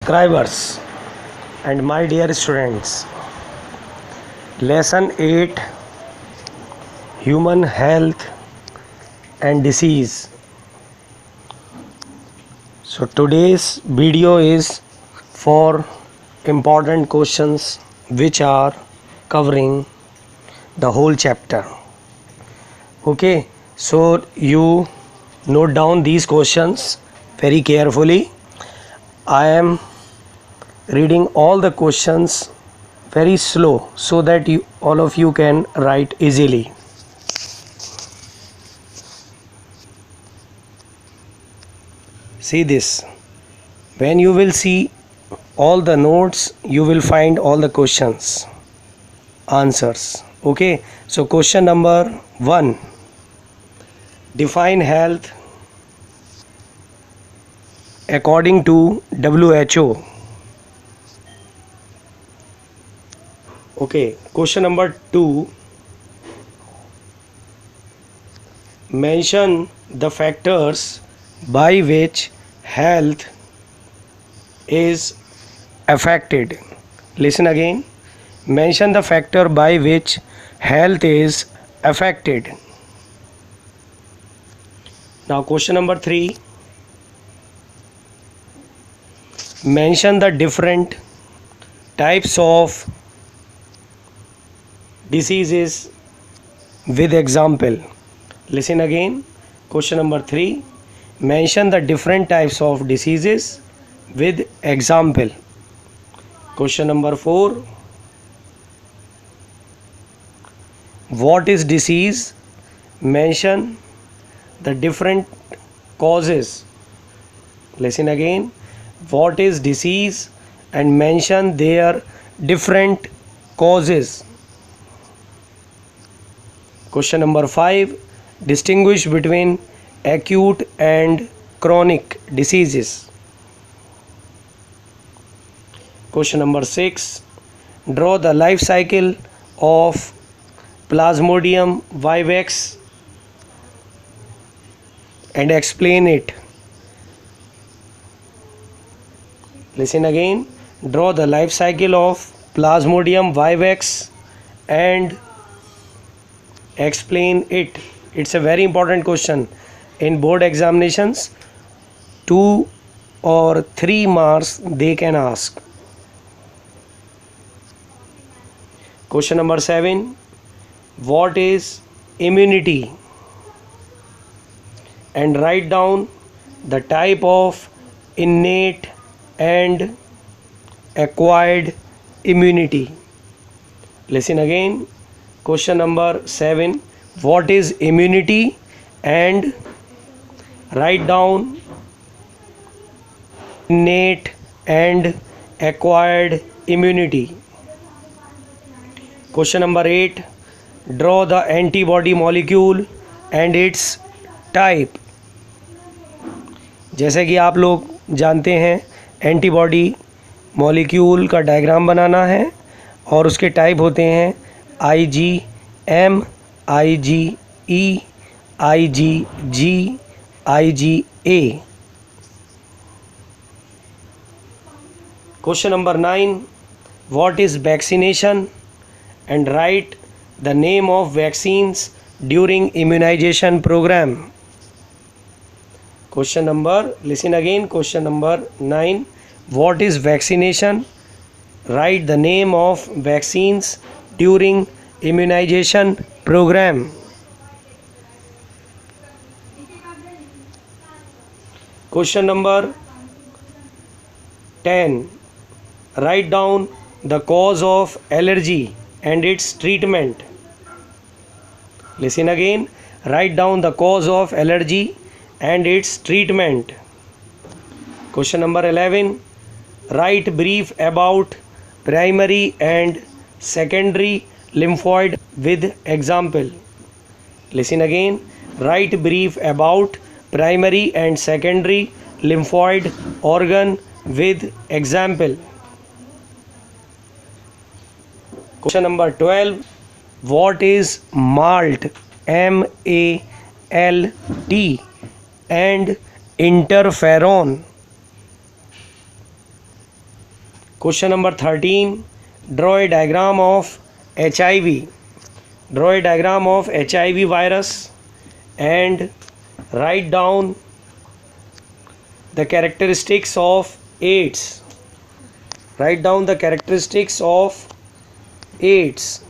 subscribers and my dear students. Lesson 8, Human Health and Disease. So today's video is for important questions which are covering the whole chapter. Okay, so you note down these questions very carefully. I am reading all the questions very slow so that all of you can write easily. See this. When you will see all the notes, you will find all the questions, answers. Okay, so question number 1. Define health according to WHO. Okay, question number 2. Mention the factors by which health is affected. Listen again. Mention the factor by which health is affected. Now question number 3. Mention the different types of diseases with example. Listen again. Question number 3. Mention the different types of diseases with example. Question number 4. What is disease? Mention the different causes. Listen again. What is disease and mention their different causes. Question number 5. Distinguish between acute and chronic diseases. Question number 6. Draw the life cycle of Plasmodium vivax and explain it. Listen again. Draw the life cycle of Plasmodium vivax and explain it. It's a very important question. In board examinations, 2 or 3 marks they can ask. Question number 7. What is immunity? And write down the type of innate and acquired immunity. Listen again. Question number 7. What is immunity? And write down innate and acquired immunity. Question number 8. Draw the antibody molecule and its type. जैसे कि आप लोग जानते हैं antibody molecule का diagram बनाना है और उसके टाइप होते हैं IgM, IgE, IgG, IgA. Question number 9. What is vaccination? And write the name of vaccines during immunization program. Listen again. Question number 9. What is vaccination? Write the name of vaccines during immunization program. Question number 10. Write down the cause of allergy and its treatment. Listen again. Write down the cause of allergy and its treatment. Question number 11. Write brief about primary and secondary lymphoid with example. Listen again. Write brief about primary and secondary lymphoid organ with example. Question number 12. What is MALT? MALT and interferon? Question number 13. Draw a diagram of HIV. Draw a diagram of HIV virus and write down the characteristics of AIDS. Write down the characteristics of AIDS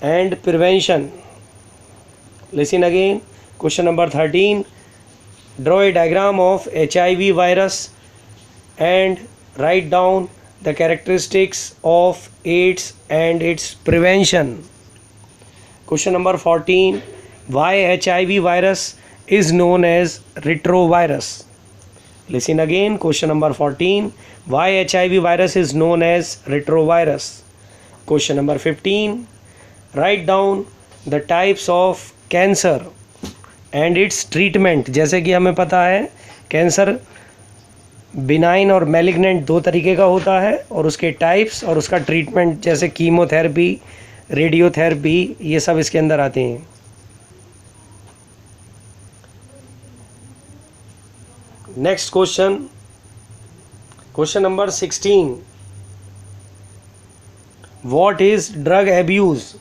and prevention. Listen again. Question number 13. Draw a diagram of HIV virus and write down the characteristics of AIDS and its prevention. Question number 14. Why HIV virus is known as retrovirus? Listen again. Question number 14. Why HIV virus is known as retrovirus? Question number 15. Write down the types of cancer and its treatment. जैसे कि हमें पता है cancer benign और malignant दो तरीके का होता है और उसके टाइप्स और उसका ट्रीटमेंट जैसे कीमोथेरेपी, रेडियोथेरेपी, ये सब इसके अंदर आते हैं. Next question, question number 16. What is drug abuse?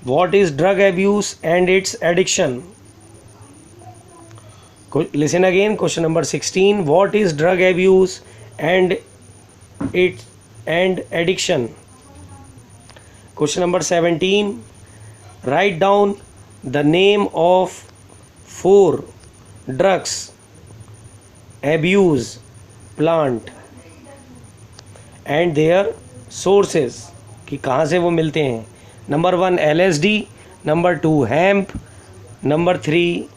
What is drug abuse and its addiction? Listen again. Question number 16. What is drug abuse and addiction? Question number 17. Write down the name of 4 drugs abuse plant and their sources. कि कहाँ से वो मिलते हैं. Number 1 LSD, number 2 hemp, number 3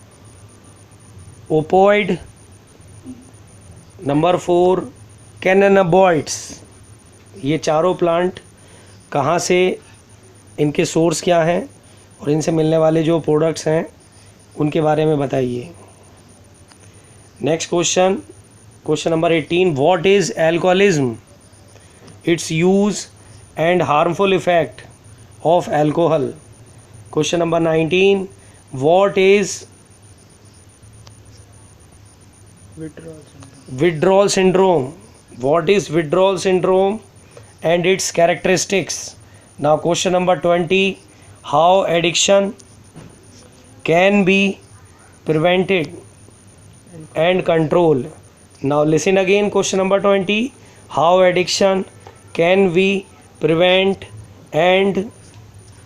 opioid, number 4 cannabinoids. ये चारों plant कहाँ से, इनके सोर्स क्या हैं और इनसे मिलने वाले जो प्रोडक्ट्स हैं उनके बारे में बताइए. Next question, question number 18. What is alcoholism, it's use and harmful effect of alcohol. Question number 19. What is withdrawal syndrome? What is withdrawal syndrome and its characteristics? Now question number 20. How addiction can be prevented and controlled? Now listen again. Question number 20. How addiction can be prevent and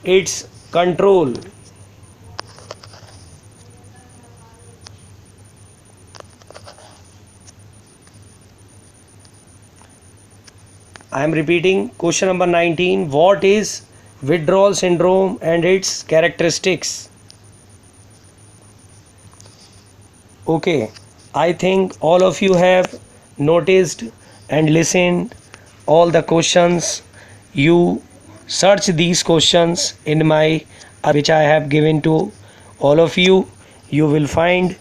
its control. I am repeating. Question number 19. What is withdrawal syndrome and its characteristics? Okay, I think all of you have noticed and listened all the questions. You search these questions in my which I have given to all of you. You will find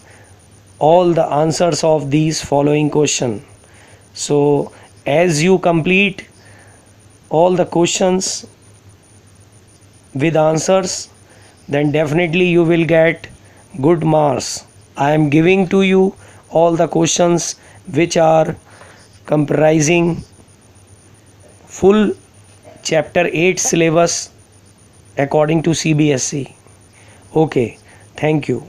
all the answers of these following questions. So as you complete all the questions with answers, then definitely you will get good marks. I am giving to you all the questions which are comprising full chapter 8 syllabus according to CBSE. Okay, thank you.